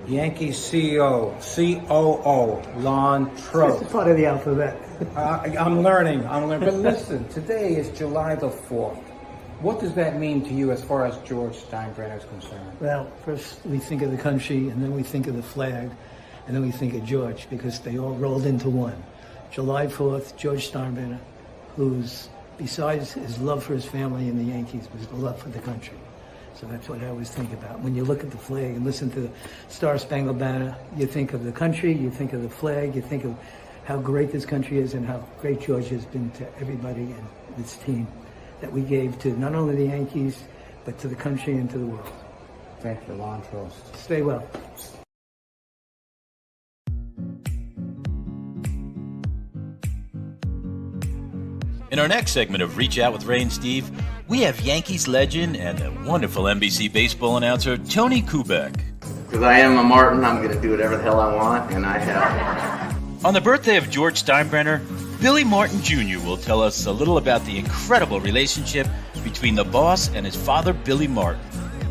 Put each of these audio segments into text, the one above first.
Yankee CEO, COO, Lon Trost. It's part of the alphabet. I'm learning. But listen, today is July the 4th. What does that mean to you as far as George Steinbrenner is concerned? Well, first we think of the country, and then we think of the flag, and then we think of George, because they all rolled into one. July 4th, George Steinbrenner, who's, besides his love for his family and the Yankees, was the love for the country. So that's what I always think about. When you look at the flag and listen to the Star Spangled Banner, you think of the country, you think of the flag, you think of how great this country is and how great George has been to everybody and this team that we gave to not only the Yankees, but to the country and to the world. Thank you, Lon Trost. Stay well. In our next segment of Reach Out with Ray and Steve, we have Yankees legend and the wonderful NBC baseball announcer, Tony Kubek. Because I am a Martin, I'm going to do whatever the hell I want, and I have. On the birthday of George Steinbrenner, Billy Martin Jr. will tell us a little about the incredible relationship between the boss and his father, Billy Martin.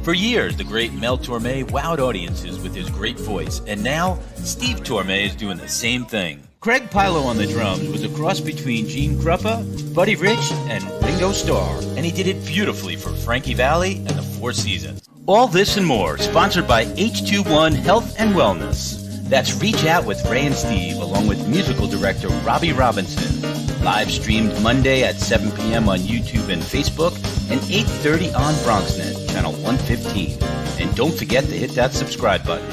For years, the great Mel Torme wowed audiences with his great voice, and now Steve Torme is doing the same thing. Craig Pilo on the drums was a cross between Gene Krupa, Buddy Rich, and Ringo Starr, and he did it beautifully for Frankie Valli and the Four Seasons. All this and more, sponsored by H21 Health and Wellness. That's Reach Out with Ray and Steve, along with musical director Robbie Robinson. Live streamed Monday at 7 p.m. on YouTube and Facebook, and 8:30 on BronxNet, channel 115. And don't forget to hit that subscribe button.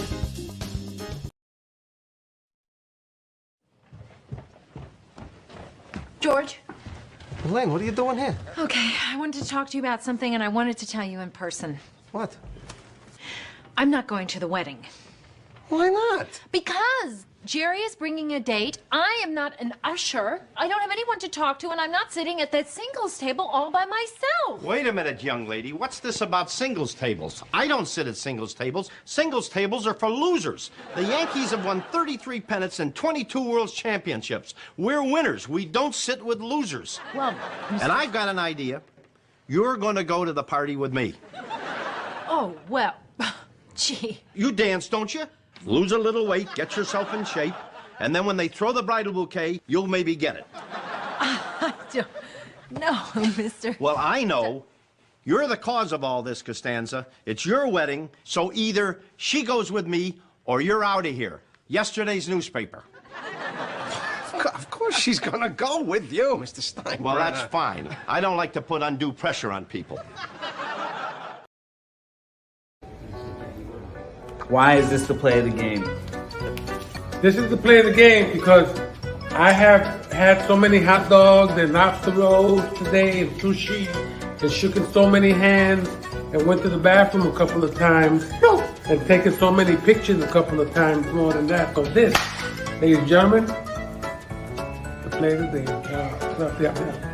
George? Elaine, what are you doing here? Okay, I wanted to talk to you about something, and I wanted to tell you in person. What? I'm not going to the wedding. Why not? Because Jerry is bringing a date. I am not an usher. I don't have anyone to talk to, and I'm not sitting at that singles table all by myself. Wait a minute, young lady. What's this about singles tables? I don't sit at singles tables. Singles tables are for losers. The Yankees have won 33 pennants and 22 World Championships. We're winners. We don't sit with losers. Well, And I've got an idea. You're going to go to the party with me. oh, well, gee. You dance, don't you? Lose a little weight, get yourself in shape, and then when they throw the bridal bouquet, you'll maybe get it. I don't know, mister. Well, I know. You're the cause of all this, Costanza. It's your wedding, so either she goes with me or you're out of here. Yesterday's newspaper. Of course she's gonna go with you, Mr. Steinbrenner. Well, that's fine. I don't like to put undue pressure on people. Why is this the play of the game? This is the play of the game because I have had so many hot dogs and lobster rolls today and sushi and shaken so many hands and went to the bathroom a couple of times and taken so many pictures a couple of times more than that. So this, ladies and gentlemen, the play of the game.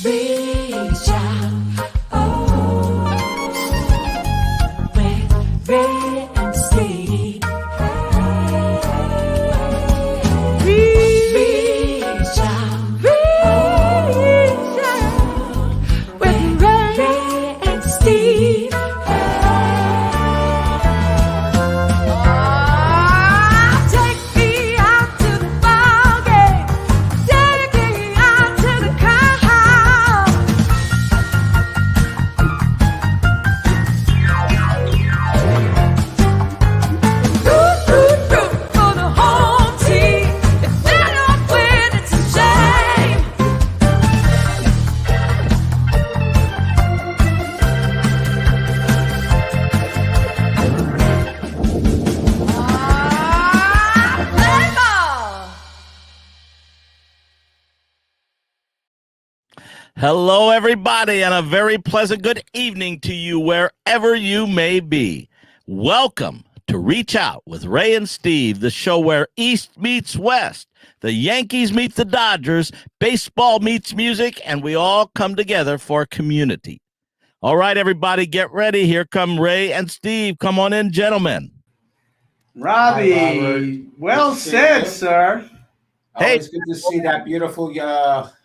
Reach out, oh, with Ray and Steve. Reach out, with Ray and Steve. Take me out to the ball game. Take me out to the car. For the home team, if they're not winning, it's a shame. Play ball. Hello, everybody, and a very pleasant good evening to you wherever you may be. Welcome to Reach Out with Ray and Steve, the show where East meets West, the Yankees meet the Dodgers, baseball meets music, and we all come together for a community. All right, everybody, get ready. Here come Ray and Steve. Come on in, gentlemen. Robbie, Hi, Robert. well Good to see said, you. sir. Hey. Always good to see that beautiful,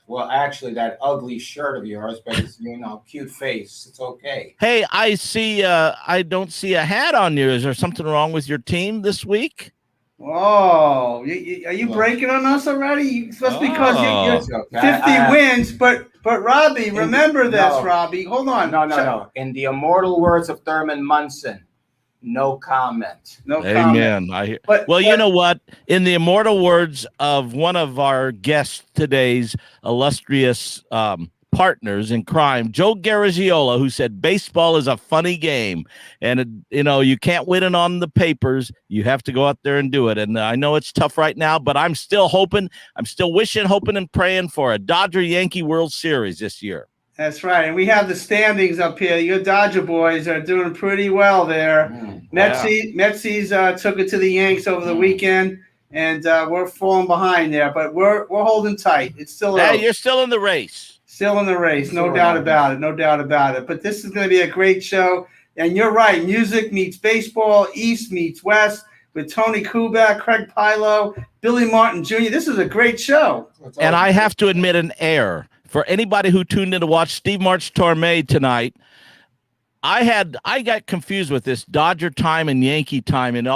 well, actually, that ugly shirt of yours, but it's, cute face. It's okay. Hey, I see. I don't see a hat on you. Is there something wrong with your team this week? Oh, are you breaking on us already? It's just because you're It's okay. 50 wins, but Robbie, remember this, no. Robbie. Hold on. No. In the immortal words of Thurman Munson, no comment. No comment. Amen. I hear. But- Well, but- you know what? In the immortal words of one of our guests today's illustrious partners in crime, Joe Garagiola, who said baseball is a funny game, and you can't win it on the papers. You have to go out there and do it. And I know it's tough right now, but I'm still hoping. I'm still wishing, hoping, and praying for a Dodger-Yankee World Series this year. That's right. And we have the standings up here. Your Dodger boys are doing pretty well there. Metsies took it to the Yanks over the weekend, and we're falling behind there. But we're holding tight. It's still Hey, you're still in the race. Still in the race, no doubt about it. No doubt about it. But this is going to be a great show. And you're right. Music meets baseball. East meets West with Tony Kubek, Craig Pilo, Billy Martin Jr. This is a great show. And I have to admit an error. For anybody who tuned in to watch Steve March Torme tonight, I got confused with this Dodger time and Yankee time, and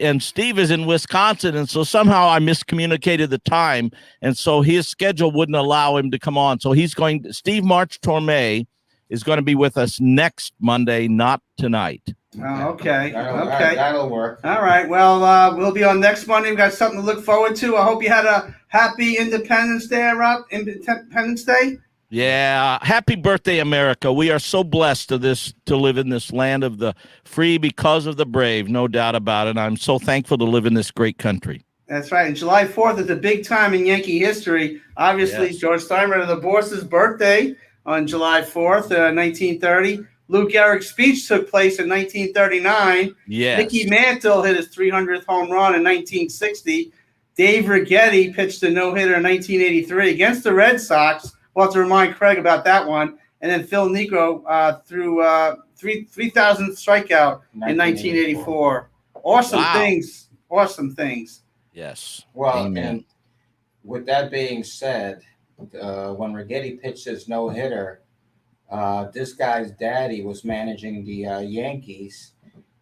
and Steve is in Wisconsin, and so somehow I miscommunicated the time, and so his schedule wouldn't allow him to come on. So Steve March Torme is going to be with us next Monday, not tonight. Oh, okay. That'll work. All right. Well, we'll be on next Monday. We've got something to look forward to. I hope you had a happy Independence Day, Rob. Independence Day. Yeah, happy birthday, America. We are so blessed to live in this land of the free because of the brave, no doubt about it. I'm so thankful to live in this great country. That's right. And July 4th is a big time in Yankee history. Obviously, Yes. George Steinbrenner, the boss's birthday on July 4th, 1930. Lou Gehrig's speech took place in 1939. Yes. Mickey Mantle hit his 300th home run in 1960. Dave Righetti pitched a no-hitter in 1983 against the Red Sox. We'll have to remind Craig about that one. And then Phil Negro threw 3,000th strikeout in 1984. Awesome Wow. things. Awesome things. Yes. Well, Amen. and with that being said, when Righetti pitched his no-hitter, this guy's daddy was managing the Yankees,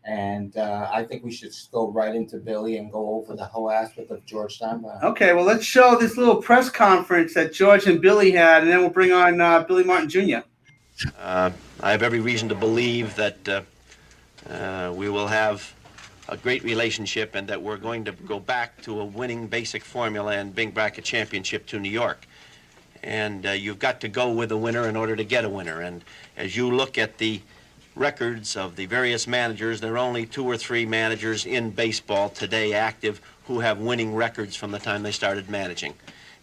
and I think we should go right into Billy and go over the whole aspect of George Steinbrenner. Okay, well, let's show this little press conference that George and Billy had, and then we'll bring on Billy Martin Jr. I have every reason to believe that we will have a great relationship and that we're going to go back to a winning basic formula and bring back a championship to New York. And you've got to go with a winner in order to get a winner. And as you look at the records of the various managers, there are only 2 or 3 managers in baseball today active who have winning records from the time they started managing.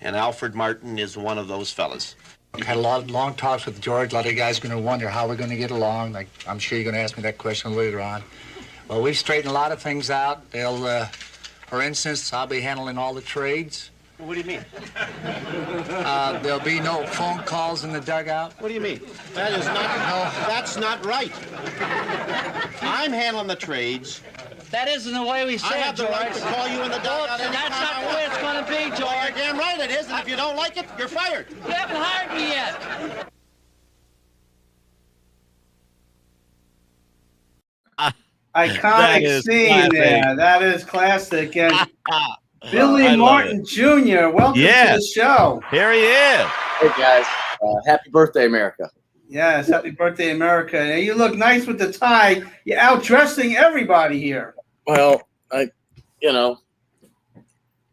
And Alfred Martin is one of those fellas. Had a lot of long talks with George. A lot of guys are going to wonder how we're going to get along. Like, I'm sure you're going to ask me that question later on. Well, we've straightened a lot of things out. For instance, I'll be handling all the trades. What do you mean? There'll be no phone calls in the dugout. What do you mean? That's not right. I'm handling the trades. That isn't the way we say I have the right to call you in the dugout. That's not the way it's going to be, George. You're damn right it is, and if you don't like it, you're fired. You haven't hired me yet. Iconic scene classic. there. That is classic. And Billy I love Martin Jr., welcome to Yes. the show. Here he is. Hey guys, happy birthday, America. Yes, happy birthday, America. And you look nice with the tie. You're outdressing everybody here. Well,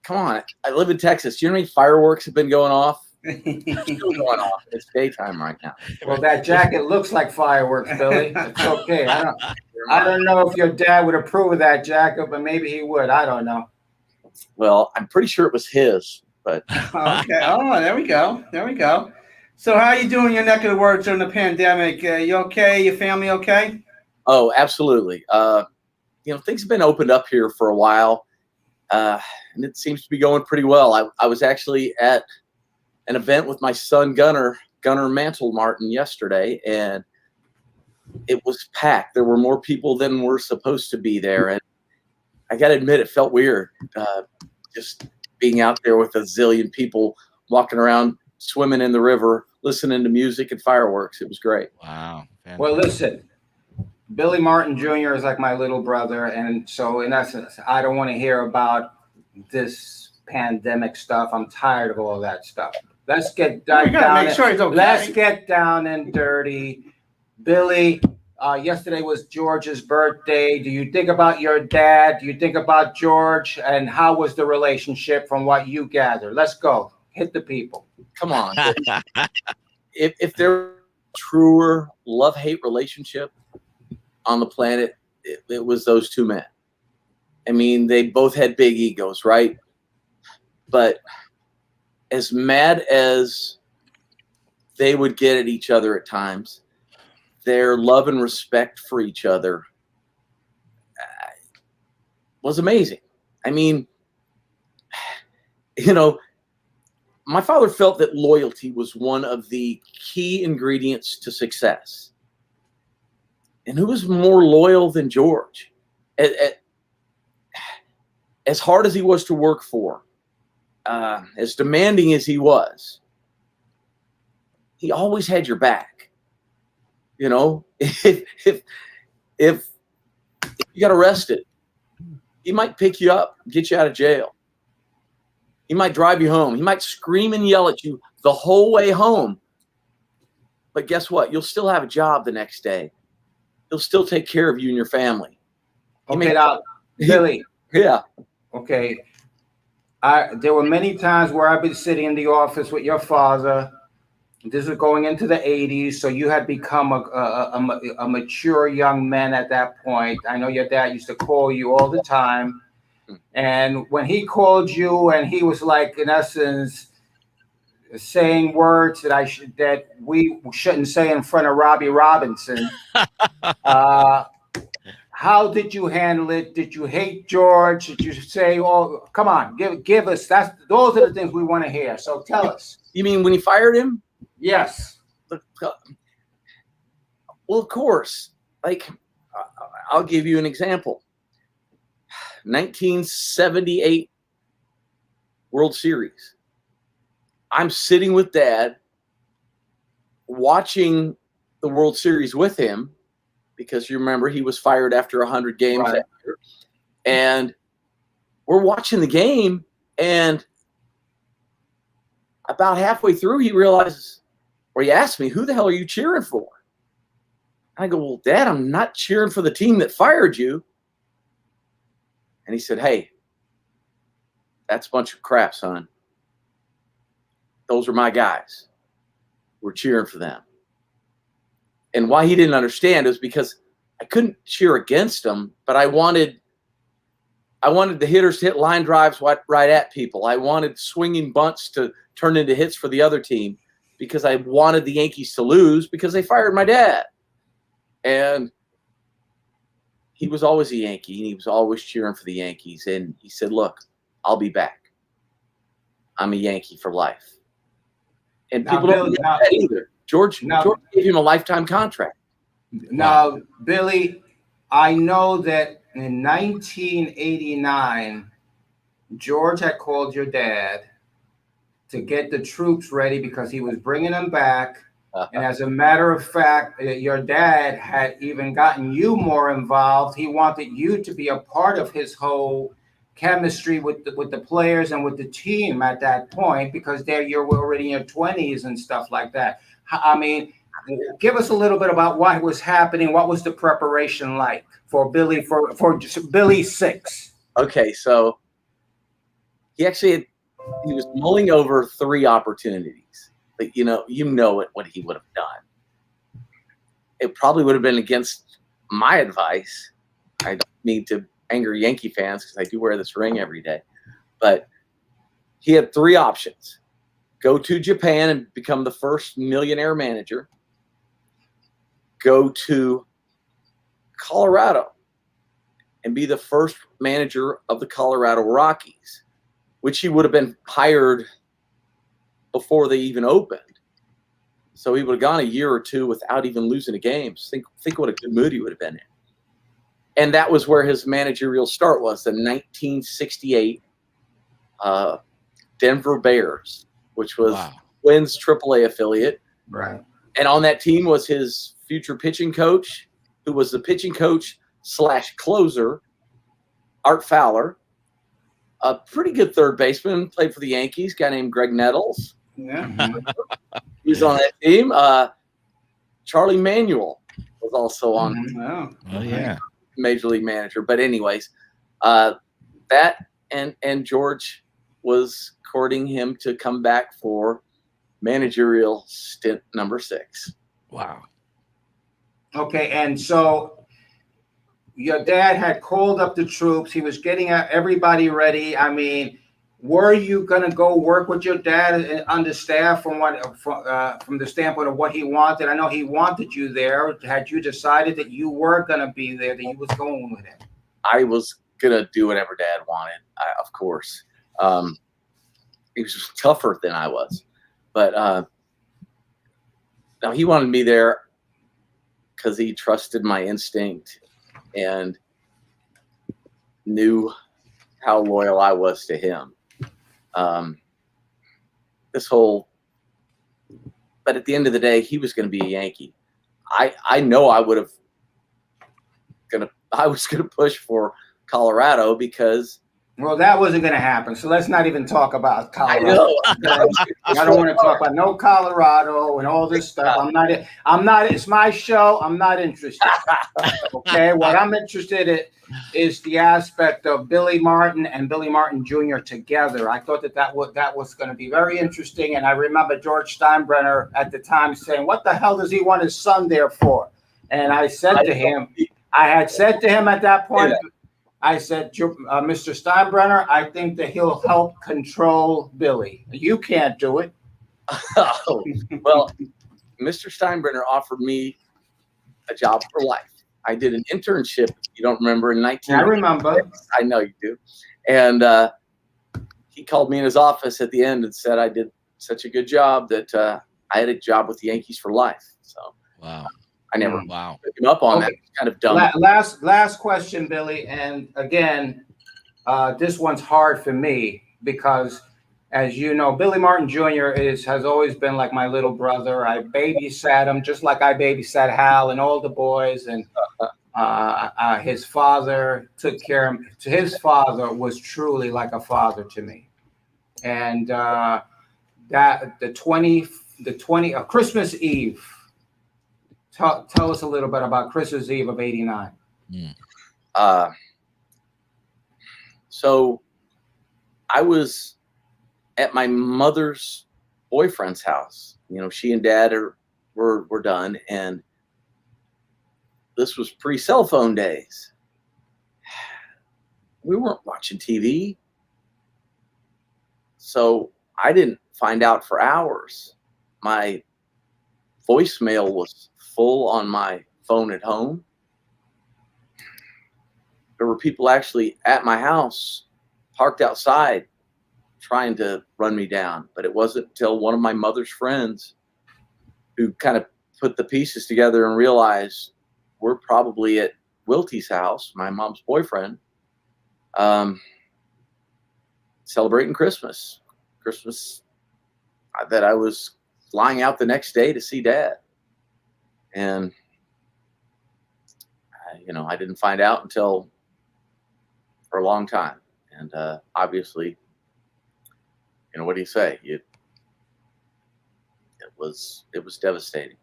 come on. I live in Texas. You know how many fireworks have been going off? Still going off. It's daytime right now. Well, that jacket looks like fireworks, Billy. It's okay. I don't know if your dad would approve of that jacket, but maybe he would. I don't know. Well, I'm pretty sure it was his, but Okay. Oh, there we go. There we go. So how you doing in your neck of the woods during the pandemic? You okay? Your family okay? Oh, absolutely. Things have been opened up here for a while, and it seems to be going pretty well. I was actually at an event with my son Gunnar Mantle Martin yesterday, and it was packed. There were more people than were supposed to be there, and I got to admit, it felt weird just being out there with a zillion people walking around, swimming in the river, listening to music and fireworks. It was great. Wow. Fantastic. Well, listen, Billy Martin Jr. is like my little brother, and so in essence, I don't want to hear about this pandemic stuff. I'm tired of all that stuff. Let's get gotta down. make sure he's okay. Let's get down and dirty. Billy, yesterday was George's birthday. Do you think about your dad? Do you think about George? And how was the relationship from what you gather? Let's go. Hit the people. Come on. if there were a truer love-hate relationship on the planet, it was those two men. I mean, they both had big egos, right? But as mad as they would get at each other at times, their love and respect for each other was amazing. I mean, my father felt that loyalty was one of the key ingredients to success. And who was more loyal than George? As hard as he was to work for, as demanding as he was, he always had your back. If you got arrested, he might pick you up, get you out of jail. He might drive you home. He might scream and yell at you the whole way home. But guess what? You'll still have a job the next day. He'll still take care of you and your family. Okay, now, Billy. Yeah. Okay. There were many times where I've been sitting in the office with your father. This was going into the 80s, so you had become a mature young man at that point. I know your dad used to call you all the time. And when he called you and he was like, in essence, saying words that we shouldn't say in front of Robbie Robinson, how did you handle it? Did you hate George? Did you say, "Oh, come on, give us"? Those are the things we want to hear. So tell us. You mean when he fired him? Yes. Well, of course. I'll give you an example. 1978 World Series. I'm sitting with Dad watching the World Series with him because you remember he was fired after 100 games. Right. And we're watching the game, and about halfway through he realizes, or he asked me, "Who the hell are you cheering for?" I go, "Well, Dad, I'm not cheering for the team that fired you." And he said, "Hey, that's a bunch of crap, son. Those are my guys. We're cheering for them." And why he didn't understand is because I couldn't cheer against them, but I wanted the hitters to hit line drives right at people. I wanted swinging bunts to turn into hits for the other team because I wanted the Yankees to lose because they fired my dad. And he was always a Yankee, and he was always cheering for the Yankees. And he said, "Look, I'll be back. I'm a Yankee for life." And Now, people don't Billy, know that either. George gave him a lifetime contract. Now, Billy, I know that in 1989, George had called your dad to get the troops ready because he was bringing them back. And as a matter of fact, your dad had even gotten you more involved. He wanted you to be a part of his whole chemistry with the players and with the team at that point because you were already in your 20s and stuff like that. I mean, give us a little bit about what was happening. What was the preparation like for Billy for Billy Six? Okay, so he was mulling over 3 opportunities. But what he would have done. It probably would have been against my advice. I don't mean to anger Yankee fans because I do wear this ring every day. But he had 3 options. Go to Japan and become the first millionaire manager. Go to Colorado and be the first manager of the Colorado Rockies, which he would have been hired before they even opened. So he would have gone a year or two without even losing a game. Think what a good mood he would have been in. And that was where his managerial start was, the 1968 Denver Bears, which was Twins AAA affiliate. Right. And on that team was his future pitching coach, who was the pitching coach / closer, Art Fowler. A pretty good third baseman, played for the Yankees, guy named Greg Nettles. Yeah. He was on that team. Charlie Manuel was also on Oh yeah. Major League Manager. But anyways, that and George was courting him to come back for managerial stint number 6. Wow. Okay, and so your dad had called up the troops. He was getting everybody ready. I mean, were you going to go work with your dad understaffed from the standpoint of what he wanted? I know he wanted you there. Had you decided that you were going to be there, that you was going with him? I was going to do whatever Dad wanted, of course. He was tougher than I was. But no, he wanted me there because he trusted my instinct and knew how loyal I was to him. But at the end of the day, he was going to be a Yankee. I know I was going to push for Colorado because. Well, that wasn't going to happen. So let's not even talk about Colorado. I don't want to talk about no Colorado and all this stuff. I'm not, it's my show. I'm not interested. Okay. What I'm interested in is the aspect of Billy Martin and Billy Martin Jr. together. I thought that was going to be very interesting. And I remember George Steinbrenner at the time saying, what the hell does he want his son there for? And I said to him, at that point, I said, Mr. Steinbrenner, I think that he'll help control Billy. You can't do it. Oh, well, Mr. Steinbrenner offered me a job for life. I did an internship, if you don't remember, in 19. I remember. I know you do. And he called me in his office at the end and said I did such a good job that I had a job with the Yankees for life. So wow. I never took him up on that. It's kind of dumb. Last question, Billy. And again, this one's hard for me because, as you know, Billy Martin Jr. has always been like my little brother. I babysat him just like I babysat Hal and all the boys. And his father took care of him. His father was truly like a father to me. And Christmas Eve. Tell us a little bit about Christmas Eve of '89. So I was at my mother's boyfriend's house. You know, she and Dad were done, and this was pre-cell phone days. We weren't watching TV, so I didn't find out for hours. My voicemail was full on my phone at home. There were people actually at my house, parked outside, trying to run me down. But it wasn't until one of my mother's friends who kind of put the pieces together and realized we're probably at Wiltie's house, my mom's boyfriend, celebrating Christmas that I was flying out the next day to see Dad. And, I didn't find out until for a long time. And obviously, what do you say? It was devastating.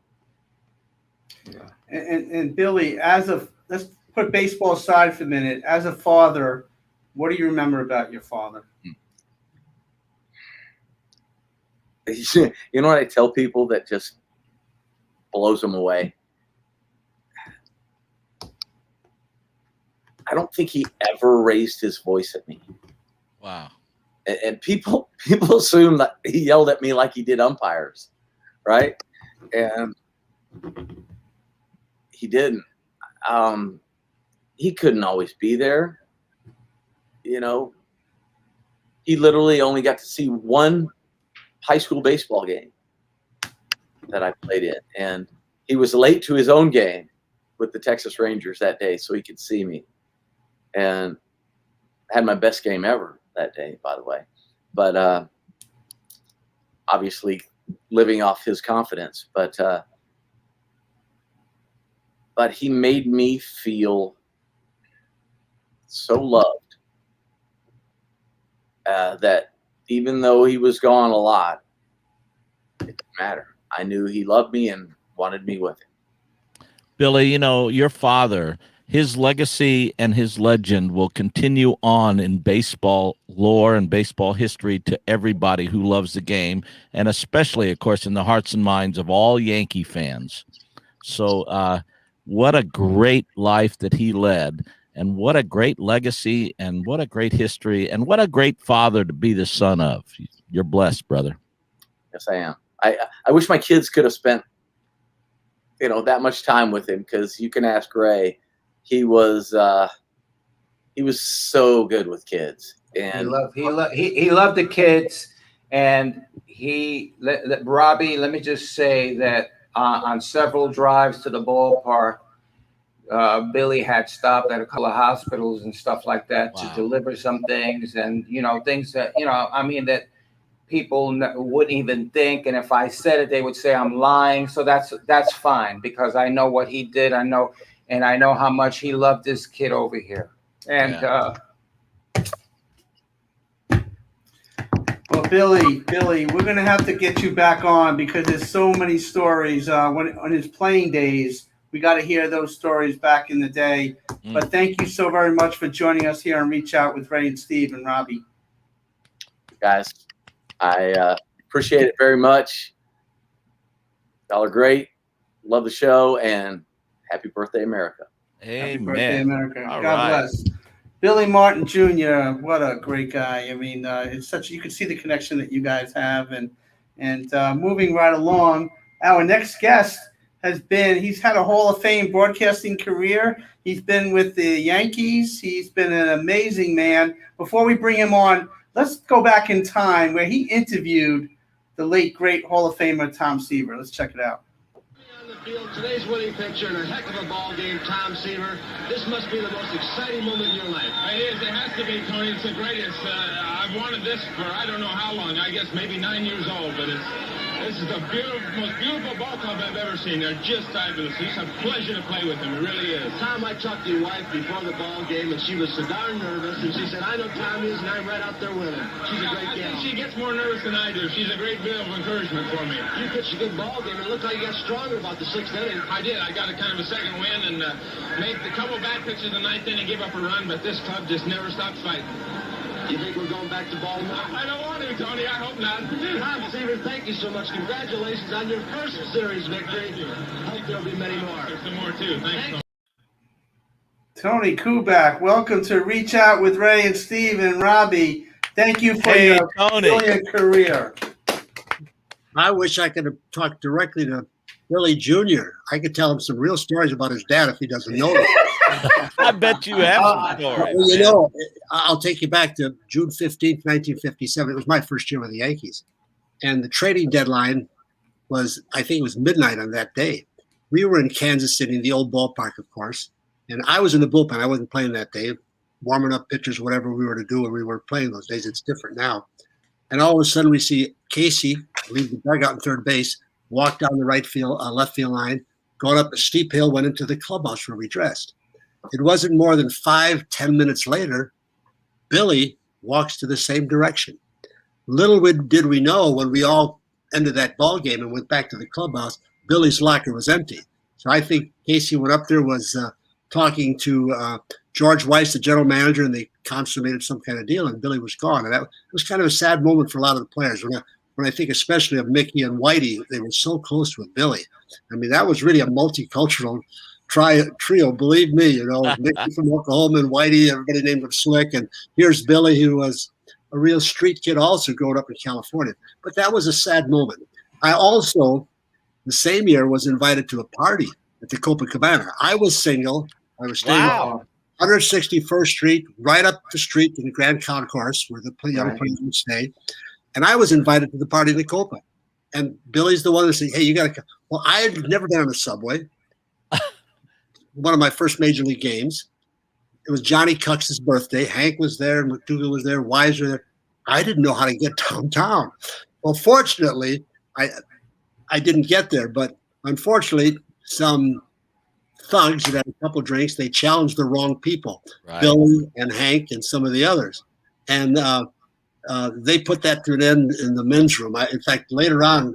Yeah. And Billy, let's put baseball aside for a minute. As a father, what do you remember about your father? You know what I tell people that just blows them away? I don't think he ever raised his voice at me. Wow. And people assume that he yelled at me like he did umpires, right? And he didn't. he couldn't always be there. You know, he literally only got to see one high school baseball game that I played in. And he was late to his own game with the Texas Rangers that day so he could see me. And I had my best game ever that day, by the way. But obviously living off his confidence. But he made me feel so loved that even though he was gone a lot, it didn't matter. I knew he loved me and wanted me with him. Billy, you know, your father, his legacy and his legend will continue on in baseball lore and baseball history to everybody who loves the game, and especially, of course, in the hearts and minds of all Yankee fans. So what a great life that he led, and what a great legacy, and what a great history, and what a great father to be the son of. You're blessed, brother. Yes, I am. I wish my kids could have spent, you know, that much time with him, because you can ask Ray. He was so good with kids, and he loved the kids, and Robbie. Let me just say that on several drives to the ballpark, Billy had stopped at a couple of hospitals and stuff like that to deliver some things, and things that I mean that people wouldn't even think, and if I said it, they would say I'm lying. So that's fine, because I know what he did. I know how much he loved this kid over here. And well, Billy, we're gonna have to get you back on, because there's so many stories on his playing days. We got to hear those stories back in the day. But thank you so very much for joining us here on Reach Out with Ray and Steve and Robbie. Guys, I appreciate it very much. Y'all are great. Love the show, and happy birthday, America. Amen. Happy birthday, America. All God right. bless. Billy Martin Jr., what a great guy. I mean, it's such, you can see the connection that you guys have. And moving right along, our next guest he's had a Hall of Fame broadcasting career. He's been with the Yankees. He's been an amazing man. Before we bring him on, let's go back in time where he interviewed the late, great Hall of Famer Tom Seaver. Let's check it out. On the field, today's winning pitcher and a heck of a ball game, Tom Seaver. This must be the most exciting moment in your life. It is. It has to be, Tony. It's the greatest. I've wanted this for I don't know how long. I guess maybe 9 years old, but this is the most beautiful ball club I've ever seen. They're just fabulous. It's a pleasure to play with them. It really is. Tom, I talked to your wife before the ball game, and she was so darn nervous, and she said, I know Tom is, and I'm right out there with him. She's a great gal. I think she gets more nervous than I do. She's a great bit of encouragement for me. You pitched a good ball game. It looked like you got stronger about the sixth inning. I did. I got a kind of a second win and made a couple bad pitches the ninth inning, gave up a run, but this club just never stops fighting. You think we're going back to Baltimore? I don't want to, Tony. I hope not. Tom Seaver, thank you so much. Congratulations on your first series victory. Hope there'll be many more. There's some more, too. Thanks. Tony Kubak, welcome to Reach Out with Ray and Steve and Robbie. Thank you for your brilliant career. I wish I could have talked directly to Billy Jr. I could tell him some real stories about his dad if he doesn't know it. I bet you have some stories. Well, you know, I'll take you back to June 15th, 1957. It was my first year with the Yankees. And the trading deadline was, I think it was midnight on that day. We were in Kansas City, in the old ballpark, of course. And I was in the bullpen. I wasn't playing that day, warming up pitchers, whatever we were to do when we weren't playing those days. It's different now. And all of a sudden we see Casey leave the dugout in third base, walk down the left field line, going up a steep hill, went into the clubhouse where we dressed. It wasn't more than 5-10 minutes later, Billy walks to the same direction. Little did we know, when we all ended that ball game and went back to the clubhouse, Billy's locker was empty. So I think Casey went up there, was talking to George Weiss, the general manager, and they consummated some kind of deal, and Billy was gone. And that was kind of a sad moment for a lot of the players. When I think especially of Mickey and Whitey, they were so close with Billy. I mean, that was really a multicultural trio, believe me. You know, Mickey from Oklahoma and Whitey, everybody named him Slick, and here's Billy, who was a real street kid also growing up in California. But that was a sad moment. I also, the same year, was invited to a party at the Copacabana. I was single. I was staying 161st Street, right up the street to the Grand Concourse where the young players would stay. And I was invited to the party in the Copa. And Billy's the one that said, hey, you got to come. Well, I had never been on a subway. One of my first major league games. It was Johnny Cux's birthday. Hank was there, McDougal was there, Wise was there. I didn't know how to get downtown. Well, fortunately, I didn't get there, but unfortunately, some thugs that had a couple drinks, they challenged the wrong people, Billy and Hank and some of the others. And they put that to an end in the men's room. In fact, later on,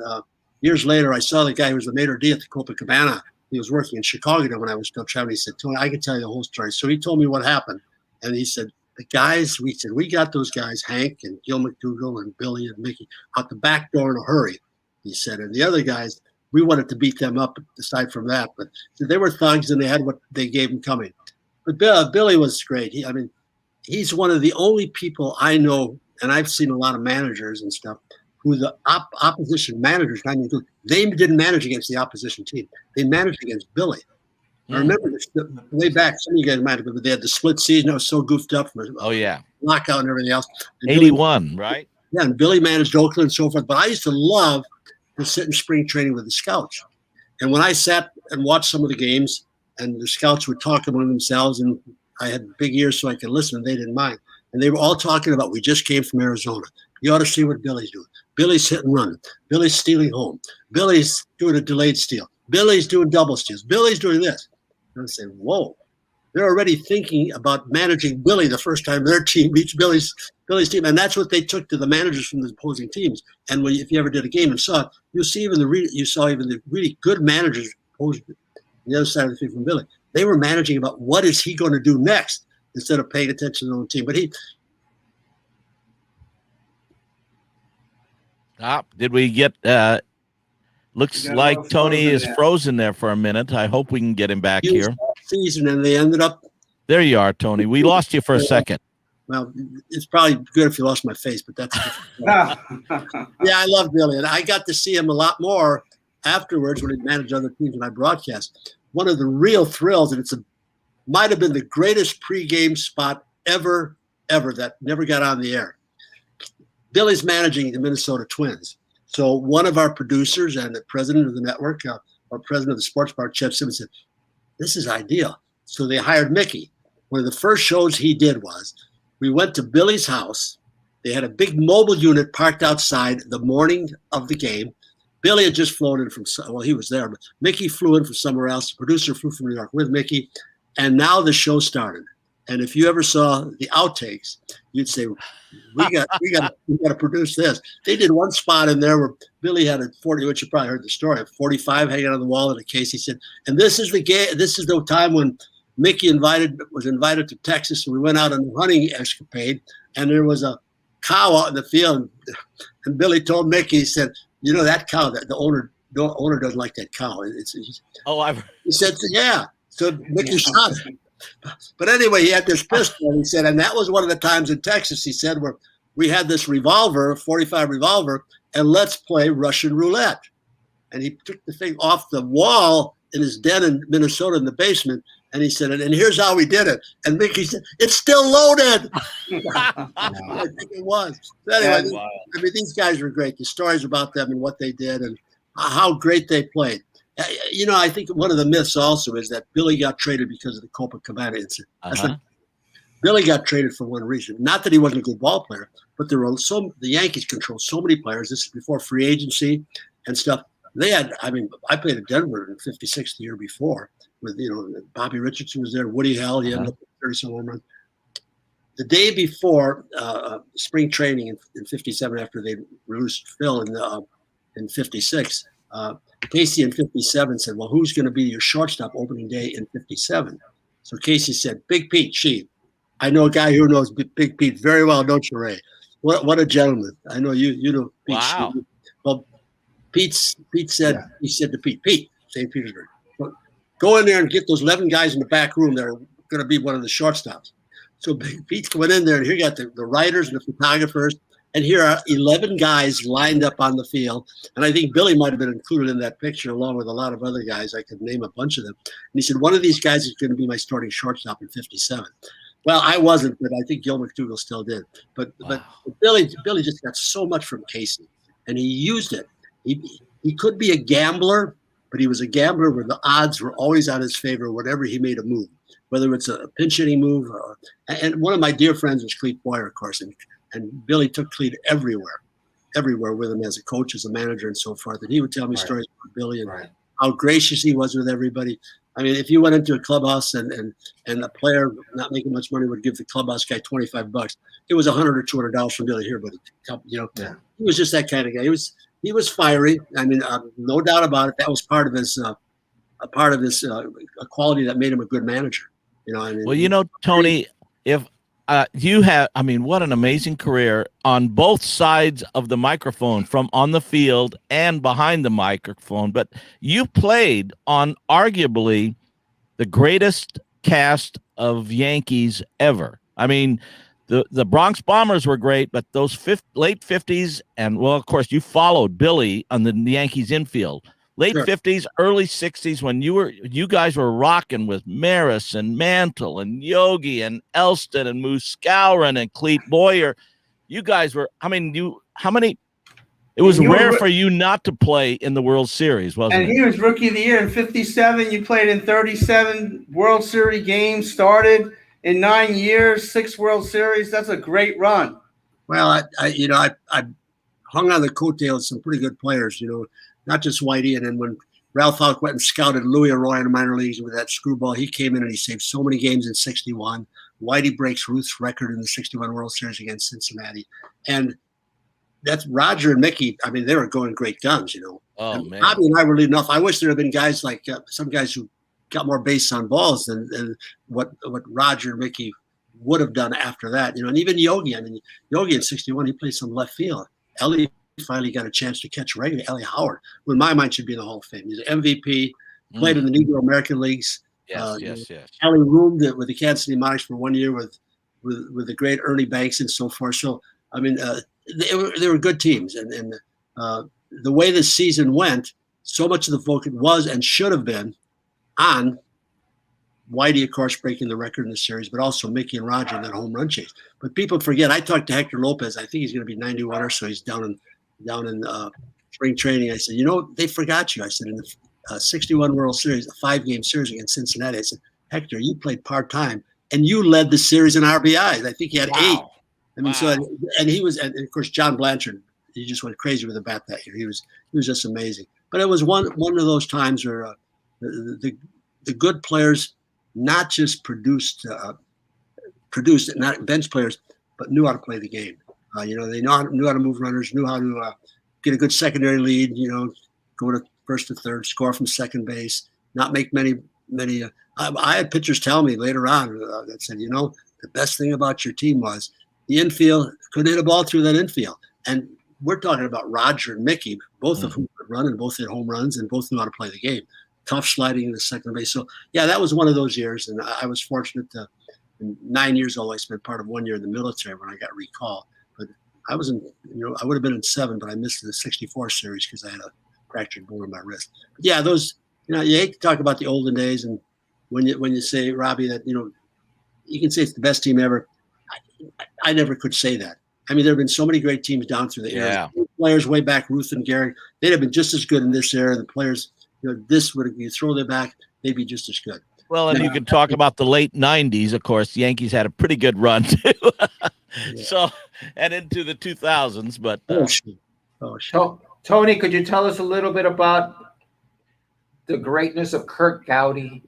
years later, I saw the guy who was the maitre d' at the Copacabana. He was working in Chicago when I was still traveling. He said, Tony, I can tell you the whole story. So he told me what happened. And he said, the guys, we got those guys, Hank and Gil McDougal and Billy and Mickey, out the back door in a hurry, he said. And the other guys, we wanted to beat them up aside from that. But so they were thugs and they had what they gave them coming. But Billy was great. He's one of the only people I know, and I've seen a lot of managers and stuff, who the opposition managers, they didn't manage against the opposition team. They managed against Billy. I remember this, way back, some of you guys might have been, but they had the split season. I was so goofed up from lockout and everything else. And 81, Billy, right? Yeah, and Billy managed Oakland and so forth. But I used to love to sit in spring training with the scouts. And when I sat and watched some of the games, and the scouts would talk among themselves, and I had big ears so I could listen, and they didn't mind. And they were all talking about, we just came from Arizona. You ought to see what Billy's doing. Billy's hit and run. Billy's stealing home. Billy's doing a delayed steal. Billy's doing double steals. Billy's doing this. And I say, whoa. They're already thinking about managing Billy the first time their team beats Billy's team. And that's what they took to the managers from the opposing teams. And if you ever did a game and saw it, you saw even the really good managers opposed on the other side of the field from Billy. They were managing about what is he going to do next instead of paying attention to their own team. But did we get looks like Tony is frozen there for a minute. I hope we can get him back here. Season, and they ended up. There you are, Tony. We lost you for a second. Well, it's probably good if you lost my face, but that's yeah, I love Billy, and I got to see him a lot more afterwards when he managed other teams and I broadcast. One of the real thrills, and might have been the greatest pregame spot ever that never got on the air. Billy's managing the Minnesota Twins. So one of our producers and the president of the network, or president of the sports bar, Chet Simmons, said, this is ideal. So they hired Mickey. One of the first shows he did was we went to Billy's house. They had a big mobile unit parked outside the morning of the game. Billy had just flown in he was there, but Mickey flew in from somewhere else. The producer flew from New York with Mickey. And now the show started. And if you ever saw the outtakes, you'd say, we got to produce this. They did one spot in there where Billy had a 40, which you probably heard the story, 45 hanging on the wall in a case. He said, and this is the time when Mickey was invited to Texas, and we went out on a hunting escapade, and there was a cow out in the field, and Billy told Mickey, he said, you know, that cow, the owner doesn't like that cow. He said, yeah. So Mickey shot it. But anyway, he had this pistol, he said, and that was one of the times in Texas, he said, where we had this revolver, 45 revolver, and let's play Russian roulette. And he took the thing off the wall in his den in Minnesota in the basement, and he said, and here's how we did it. And Mickey said, it's still loaded. I think it was. So anyway, I mean, these guys were great. The stories about them and what they did and how great they played. You know, I think one of the myths also is that Billy got traded because of the Copacabana incident. Billy got traded for one reason. Not that he wasn't a good ball player, but the Yankees controlled so many players. This is before free agency and stuff. I played in Denver in '56 the year before with, Bobby Richardson was there, Woody Hell, he ended up with 30-some home runs. The day before spring training in '57, after they released Phil in '56, Casey in '57 said, well, who's going to be your shortstop opening day in '57? So Casey said, Big Pete Shee. I know a guy who knows Big Pete very well, don't you, Ray? What a gentleman. I know you know Pete. Wow. Shee. Well, Pete said, he said to Pete, St. Petersburg, go in there and get those 11 guys in the back room that are going to be one of the shortstops. So Pete's went in there, and he got the writers and the photographers, And here are 11 guys lined up on the field. And I think Billy might have been included in that picture along with a lot of other guys. I could name a bunch of them. And he said, one of these guys is going to be my starting shortstop in 57. Well, I wasn't, but I think Gil McDougall still did. But Billy just got so much from Casey, and he used it. He could be a gambler, but he was a gambler where the odds were always on his favor whenever he made a move, whether it's a pinch hitting move. And one of my dear friends was Clete Boyer, of course, and Billy took Clete everywhere with him as a coach, as a manager, and so forth. And he would tell me stories about Billy and how gracious he was with everybody. I mean, if you went into a clubhouse and a player not making much money would give the clubhouse guy $25, it was $100 or $200 from Billy. Here, buddy, he was just that kind of guy. He was fiery. I mean, no doubt about it. That was part of his a quality that made him a good manager. I mean, well, Tony, if you have, I mean, what an amazing career on both sides of the microphone, from on the field and behind the microphone. But you played on arguably the greatest cast of Yankees ever. I mean, the Bronx Bombers were great, but those late 50s, and, well, of course, you followed Billy on the Yankees infield. Late 50s, early 60s, when you guys were rocking with Maris and Mantle and Yogi and Elston and Moose Skowron and Clete Boyer. You guys were, it was rare for you not to play in the World Series, wasn't it? And he was Rookie of the Year in 57. You played in 37 World Series games, started in 9 years, 6 World Series. That's a great run. Well, I hung on the coattails of some pretty good players, not just Whitey. And then when Ralph Falk went and scouted Louis Arroyo in the minor leagues with that screwball, he came in and he saved so many games in 61. Whitey breaks Ruth's record in the 61 World Series against Cincinnati. And that's Roger and Mickey. I mean, they were going great guns, Oh, and man. Bobby and I were leading off. I wish there had been guys like some guys who got more base on balls than what Roger and Mickey would have done after that. And even Yogi. I mean, Yogi in 61, he played some left field. Ellie finally got a chance to catch regular. Ellie Howard, who in my mind should be in the Hall of Fame. He's an MVP, played in the Negro American Leagues. Yes. Ellie roomed with the Kansas City Monarchs for 1 year with the great Ernie Banks and so forth. So, I mean, they were good teams. And the way this season went, so much of the focus was and should have been on Whitey, of course, breaking the record in the series, but also Mickey and Roger in that home run chase. But people forget, I talked to Hector Lopez. I think he's going to be 91 or so. He's down in spring training. I said, they forgot you. I said, in the 61 World Series, a 5-game series against Cincinnati, I said, Hector, you played part-time, and you led the series in RBIs. I think he had 8. I mean, and he was, and of course, John Blanchard, he just went crazy with the bat that year. He was just amazing. But it was one of those times where the good players not just produced not bench players, but knew how to play the game. They knew how to move runners, knew how to get a good secondary lead. Go to first to third, score from second base, not make many. I had pitchers tell me later on that said, the best thing about your team was the infield could hit a ball through that infield. And we're talking about Roger and Mickey, both of whom could run and both hit home runs and both knew how to play the game. Tough sliding in the second base. So, yeah, that was one of those years. And I was fortunate to, 9 years old, I spent part of 1 year in the military when I got recalled. But I was I would have been in 7, but I missed the 64 series because I had a fractured bone in my wrist. But yeah, those, you hate to talk about the olden days. And when you say, Robbie, that, you can say it's the best team ever. I never could say that. I mean, there have been so many great teams down through the era. Players way back, Ruth and Gehrig, they'd have been just as good in this era. The players, this would, if you throw them back, they'd be just as good. Well, and you can talk about the late 90s. Of course, the Yankees had a pretty good run, too. So, and into the 2000s. But Tony, could you tell us a little bit about the greatness of Curt Gowdy?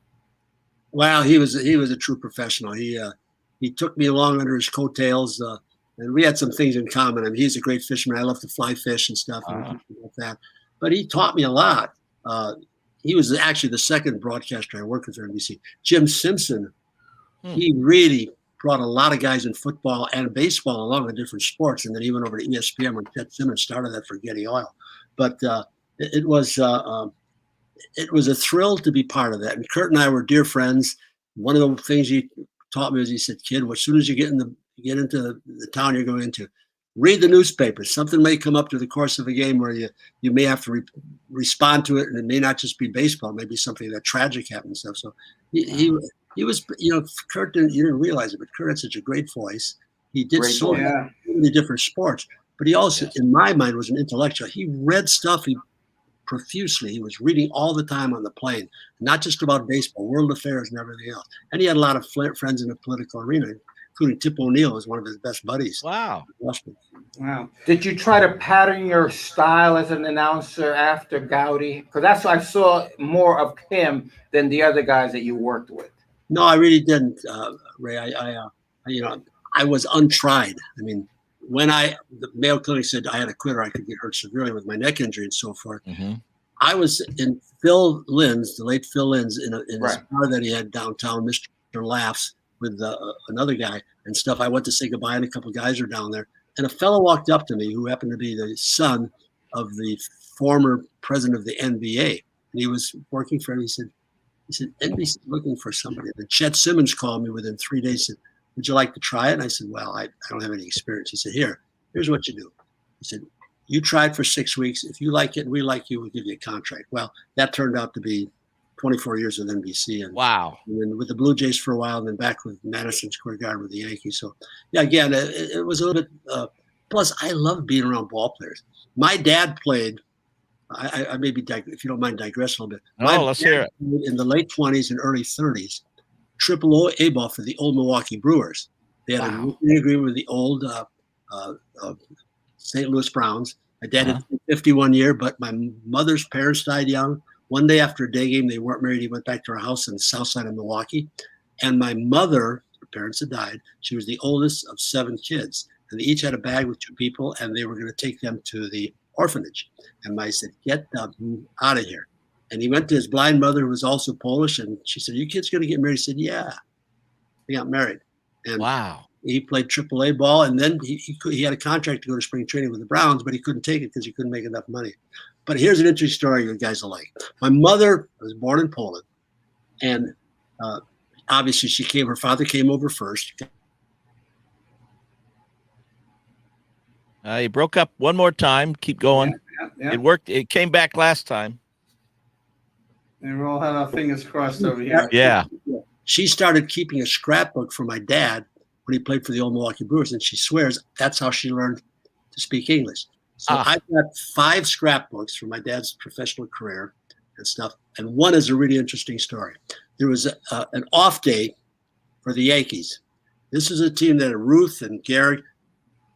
Well, he was a true professional. He took me along under his coattails, and we had some things in common. I mean, he's a great fisherman. I love to fly fish and stuff and like that. But he taught me a lot. He was actually the second broadcaster I worked with at NBC. Jim Simpson, he really brought a lot of guys in football and baseball along with different sports. And then he went over to ESPN when Chet Simmons started that for Getty Oil. But it was a thrill to be part of that. And Curt and I were dear friends. One of the things he taught me was, he said, "Kid, as soon as you get into the town you're going into, read the newspapers. Something may come up through the course of a game where you may have to respond to it, and it may not just be baseball. It may be something that tragic happened. Stuff. So he was, Kurt you didn't realize it, but Kurt had such a great voice. He did so many different sports, but he also, in my mind, was an intellectual. He read stuff profusely. He was reading all the time on the plane, not just about baseball, world affairs, and everything else. And he had a lot of friends in the political arena, including Tip O'Neill was one of his best buddies. Wow. Wow. Did you try to pattern your style as an announcer after Gowdy? Because that's what I saw more of him than the other guys that you worked with. No, I really didn't, Ray. I was untried. I mean, when the Mayo Clinic said I had a quitter, I could get hurt severely with my neck injury and so forth. Mm-hmm. I was in Phil Linz, the late Phil Linz, in his bar that he had downtown, Mr. Laughs, with another guy and stuff. I went to say goodbye, and a couple of guys were down there. And a fellow walked up to me who happened to be the son of the former president of the NBA. And he was working for him. He said, NBC's looking for somebody. And Chet Simmons called me within 3 days and said, would you like to try it? And I said, well, I don't have any experience. He said, here's what you do. He said, you try it for 6 weeks. If you like it and we like you, we'll give you a contract. Well, that turned out to be 24 years with NBC. And, wow. And then with the Blue Jays for a while, and then back with Madison Square Garden with the Yankees. So, yeah, again, it was a little bit plus, I love being around ball players. My dad played, I maybe, if you don't mind digressing a little bit. Let's hear it. In the late 20s and early 30s, Triple-A ball for the old Milwaukee Brewers. They had an agreement with the old St. Louis Browns. My dad had 51 year, but my mother's parents died young. One day after a day game, they weren't married. He went back to her house in the south side of Milwaukee. And my mother, her parents had died. She was the oldest of 7 kids. And they each had a bag with 2 people, and they were going to take them to the orphanage. And I said, get them out of here. And he went to his blind mother, who was also Polish, and she said, you kids going to get married? He said, yeah. They got married. And wow. He played AAA ball, and then he had a contract to go to spring training with the Browns, but he couldn't take it because he couldn't make enough money. But here's an interesting story you guys will like. My mother was born in Poland, and obviously her father came over first. He broke up one more time. Keep going. Yeah. It worked. It came back last time. And we all have our fingers crossed over here. Yeah. She started keeping a scrapbook for my dad when he played for the old Milwaukee Brewers, and she swears that's how she learned to speak English. So I've got 5 scrapbooks from my dad's professional career and stuff, and one is a really interesting story. There was an off day for the Yankees. This is a team that had Ruth and Gehrig,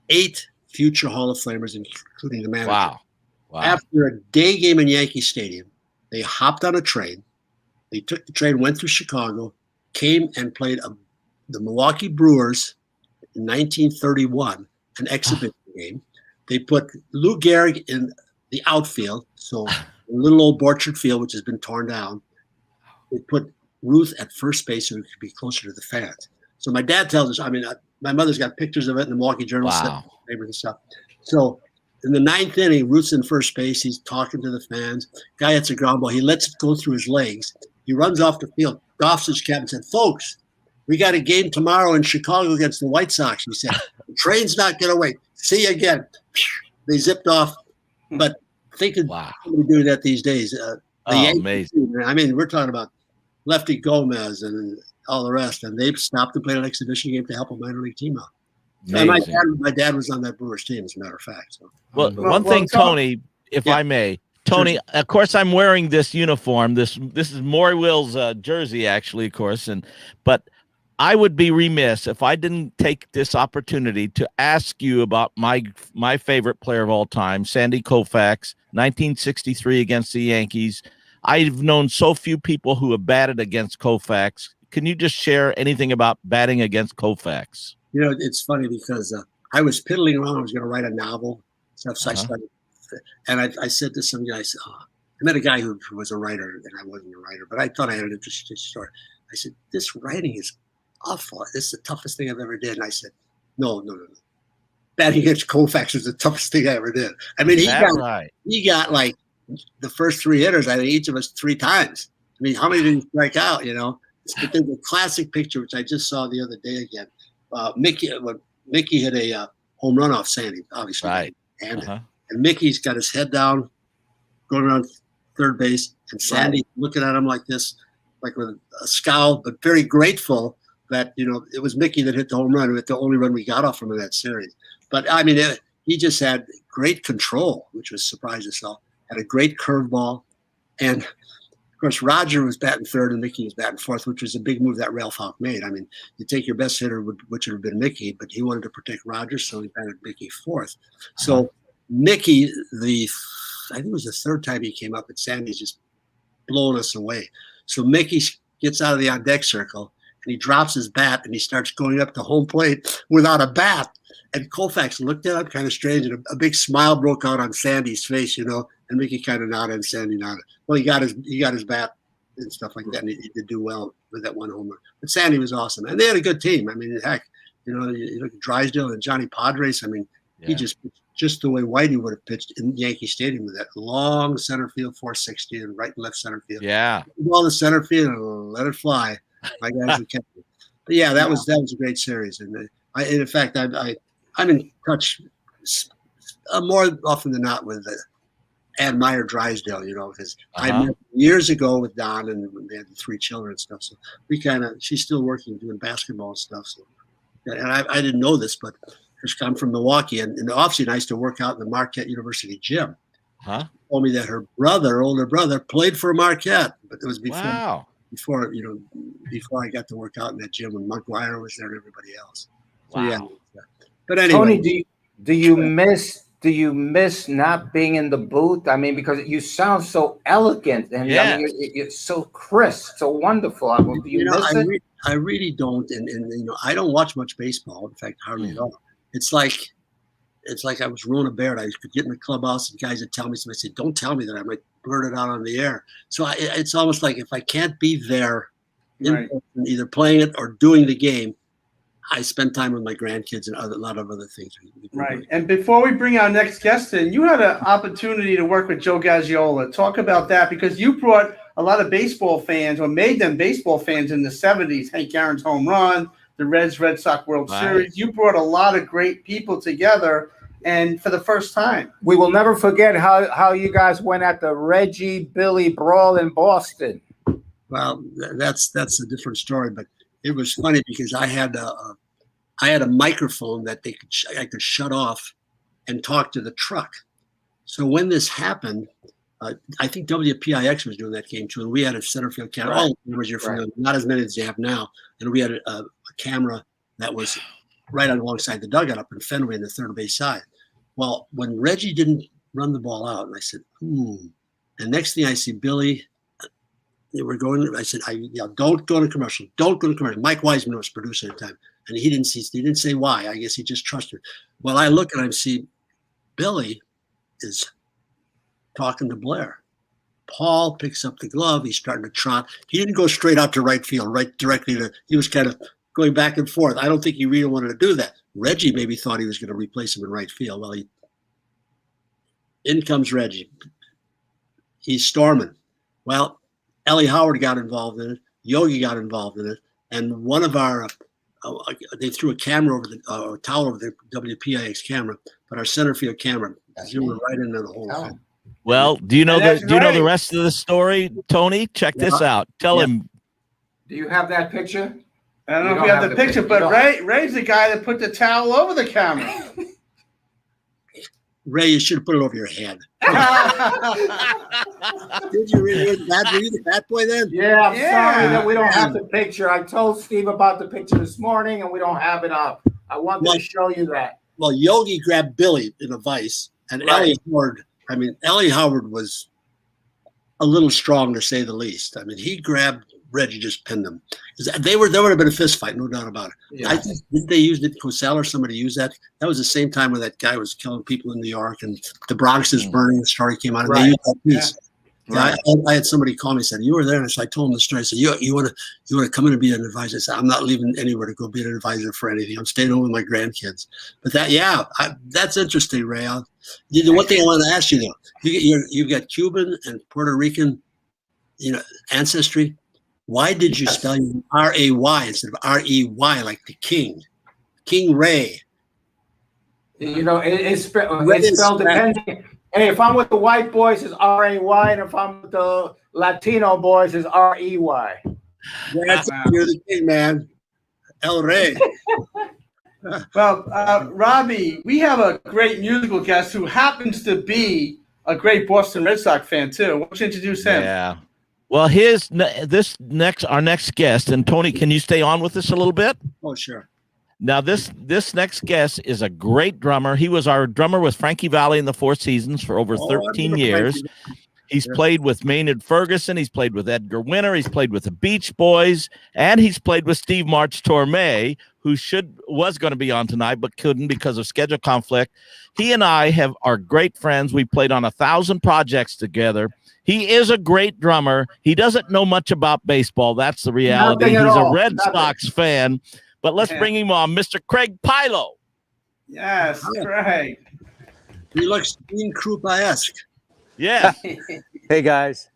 8 future Hall of Famers, including the manager. Wow. After a day game in Yankee Stadium, they hopped on a train. They took the train, went through Chicago, came and played the Milwaukee Brewers in 1931, an exhibition game. They put Lou Gehrig in the outfield, so a little old Borchard Field, which has been torn down. They put Ruth at first base so he could be closer to the fans. So my dad tells us, my mother's got pictures of it in the Milwaukee Journal and stuff. So in the 9th inning, Ruth's in first base. He's talking to the fans. Guy hits a ground ball. He lets it go through his legs. He runs off the field, doffs his cap and said, folks, we got a game tomorrow in Chicago against the White Sox. He said, the train's not going to wait. See you again. They zipped off. But think of somebody doing that these days. Amazing. I mean, we're talking about Lefty Gomez and all the rest, and they've stopped and played an exhibition game to help a minor league team out. And my dad was on that Brewers team, as a matter of fact. So. Well, one thing, Tony, if I may. Tony, sure. Of course, I'm wearing this uniform. This is Maury Will's jersey, actually, of course. But I would be remiss if I didn't take this opportunity to ask you about my favorite player of all time, Sandy Koufax, 1963 against the Yankees. I've known so few people who have batted against Koufax. Can you just share anything about batting against Koufax? You know, it's funny because I was piddling around. I was going to write a novel, stuff. So I started, and I said to some guy, I met a guy who was a writer, and I wasn't a writer, but I thought I had an interesting story. I said, this writing is awful. This is the toughest thing I've ever did. And I said, no. Batting against Koufax was the toughest thing I ever did. I mean, he got like the first 3 hitters, I think each of us 3 times. I mean, how many did he strike out, you know? But there's a classic picture, which I just saw the other day again. Mickey hit a home run off Sandy, obviously. Right. And Uh-huh. and Mickey's got his head down, going around third base, and Sandy looking at him like this, like with a scowl, but very grateful that, you know, it was Mickey that hit the home run, the only run we got off him in that series. But I mean, he just had great control, which was surprising us all. Had a great curveball, and of course Roger was batting third and Mickey was batting fourth, which was a big move that Ralph Houck made. I mean, you take your best hitter, which would have been Mickey, but he wanted to protect Roger, so he batted Mickey fourth. So Mickey, I think it was the third time he came up, and Sandy's just blowing us away. So Mickey gets out of the on-deck circle, and he drops his bat, and he starts going up to home plate without a bat. And Koufax looked at him kind of strange, and a big smile broke out on Sandy's face, you know, and Mickey kind of nodded, and Sandy nodded. Well, he got his bat and stuff like that, and he did do well with that one home run. But Sandy was awesome, and they had a good team. I mean, heck, you know, you look at Drysdale and Johnny Padres. I mean, he just the way Whitey would have pitched in Yankee Stadium with that long center field 460 and right and left center field. Yeah. Ball to center field and let it fly. My guys would catch it. But yeah, that was a great series. And in fact, I'm in touch more often than not with admire Drysdale, you know, because I met years ago with Don, and they had 3 children and stuff. So she's still working doing basketball and stuff. So, and I didn't know this, but I'm from Milwaukee, and in the offseason I used to work out in the Marquette University gym. Huh? She told me that her older brother, played for Marquette, but it was before I got to work out in that gym when Monk Wire was there and everybody else. So, yeah. But anyway, Tony, do you miss not being in the booth? I mean, because you sound so elegant and I mean, it's so crisp, so wonderful. Do you miss it? I really don't, and you know, I don't watch much baseball. In fact, hardly at all. It's like I was Rona Baird. I could get in the clubhouse and guys would tell me something. I said, "Don't tell me that." I might blurt it out on the air. So it's almost like if I can't be there, either playing it or doing the game, I spend time with my grandkids and a lot of other things. Right. And before we bring our next guest in, you had an opportunity to work with Joe Gaggiola. Talk about that, because you brought a lot of baseball fans, or made them baseball fans in the 70s. Hank Aaron's home run, the Red Sox World Series. You brought a lot of great people together, and for the first time. We will never forget how you guys went at the Reggie Billy brawl in Boston. Well, that's a different story, but it was funny because I had a microphone that I could shut off and talk to the truck. So when this happened, I think WPIX was doing that game too, and we had a center field camera. All the cameras you're familiar with, not as many as they have now, and we had a camera that was right alongside the dugout up in Fenway in the third base side. Well, when Reggie didn't run the ball out, and I said, and next thing I see Billy. I said, don't go to commercial. Don't go to commercial. Mike Wiseman was producer at the time, and he didn't say why. I guess he just trusted. Well, I look at him, see Billy is talking to Blair. Paul picks up the glove. He's starting to trot. He didn't go straight out to right field, right directly to. He was kind of going back and forth. I don't think he really wanted to do that. Reggie maybe thought he was going to replace him in right field. Well, in comes Reggie. He's storming. Well, Ellie Howard got involved in it. Yogi got involved in it. And one of our, they threw a camera over the towel over the WPIX camera, but our center field camera zoomed right into the whole thing. Well, do you know the rest of the story, Tony? Check this out. Tell him. Do you have that picture? I don't know if you have the picture, but Ray's the guy that put the towel over the camera. Ray, you should have put it over your head. Did you really read that? Were you the fat boy then? Yeah, I'm sorry that we don't have the picture. I told Steve about the picture this morning, and we don't have it up. I wanted to show you that. Well, Yogi grabbed Billy in a vice, and Ellie Howard was a little strong, to say the least. I mean, he grabbed Reggie, just pinned him. There would have been a fist fight, no doubt about it. Yeah. I think, didn't they use it? Cosell or somebody used that? That was the same time when that guy was killing people in New York and the Bronx is burning. The story came out. And they used that piece. Yeah. I had somebody call me and said, "You were there," and so I told him the story. I said, "You want to come in and be an advisor?" I said, "I'm not leaving anywhere to go be an advisor for anything. I'm staying home with my grandkids." But that's interesting, Ray. The one thing I want to ask you though, you've got Cuban and Puerto Rican, ancestry. Why did you spell R-A-Y instead of R-E-Y like the king? King Ray. You know, it's spelled Ray is depending. Hey, if I'm with the white boys, it's R-A-Y, and if I'm with the Latino boys, it's R-E-Y. That's you're the king, man. El Rey. Well, Robbie, we have a great musical guest who happens to be a great Boston Red Sox fan too. Why don't you introduce him? Yeah. Well, our next guest, and Tony, can you stay on with us a little bit? Oh, sure. Now, this next guest is a great drummer. He was our drummer with Frankie Valli in the Four Seasons for over 13 years. He's played with Maynard Ferguson. He's played with Edgar Winter. He's played with the Beach Boys, and he's played with Steve March Torme, who was going to be on tonight but couldn't because of schedule conflict. He and I are great friends. We played on 1,000 projects together. He is a great drummer. He doesn't know much about baseball. That's the reality. He's a Red Sox fan. But let's bring him on, Mr. Craig Pilo. Yes, Craig. He looks Dean Krupa-esque. Yeah. Hey, guys.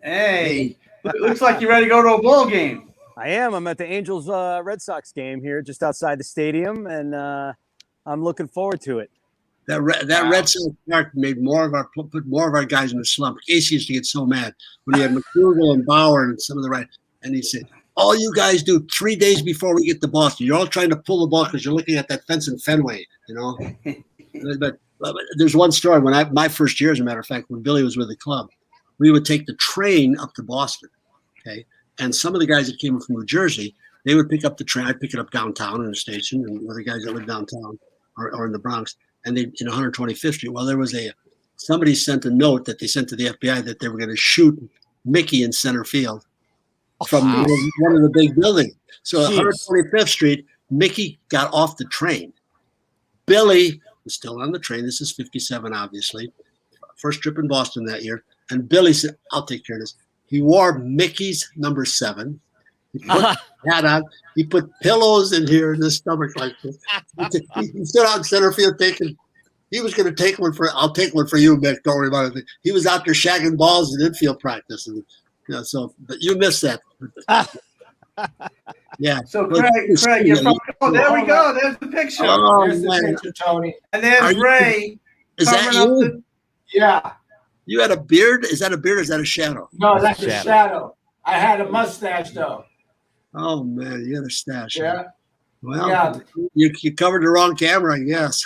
Hey. Looks like you're ready to go to a ball game. I am. I'm at the Angels Red Sox game here just outside the stadium, and I'm looking forward to it. That Red Sox park made put more of our guys in the slump. Casey used to get so mad when he had McDougal and Bauer and some of the right, and he said, all you guys do 3 days before we get to Boston, you're all trying to pull the ball because you're looking at that fence in Fenway, you know. but there's one story when my first year, as a matter of fact, when Billy was with the club, we would take the train up to Boston, okay, and some of the guys that came from New Jersey, they would pick up the train. I'd pick it up downtown in the station, and other guys that live downtown or in the Bronx, and they in 125th Street. Well, there was somebody sent a note that they sent to the FBI that they were going to shoot Mickey in center field from one of the big buildings. So at 125th Street, Mickey got off the train. Billy was still on the train. This is 57, obviously. First trip in Boston that year. And Billy said, I'll take care of this. He wore Mickey's number 7. He put hat on. He put pillows in here in his stomach like this. He stood out in center field he was going to take one I'll take one for you, Mick. Don't worry about it. He was out there shagging balls in infield practice. And, but you missed that. Yeah. So Craig, you're from. Oh, there we go. There's the picture. Oh, there's the man. picture, Tony. And there's Ray. Is that you? Yeah. You had a beard? Is that a beard or is that a shadow? No, that's a shadow. I had a mustache though. Oh man, you had a stash. Yeah. Huh? Well, you covered the wrong camera, I guess.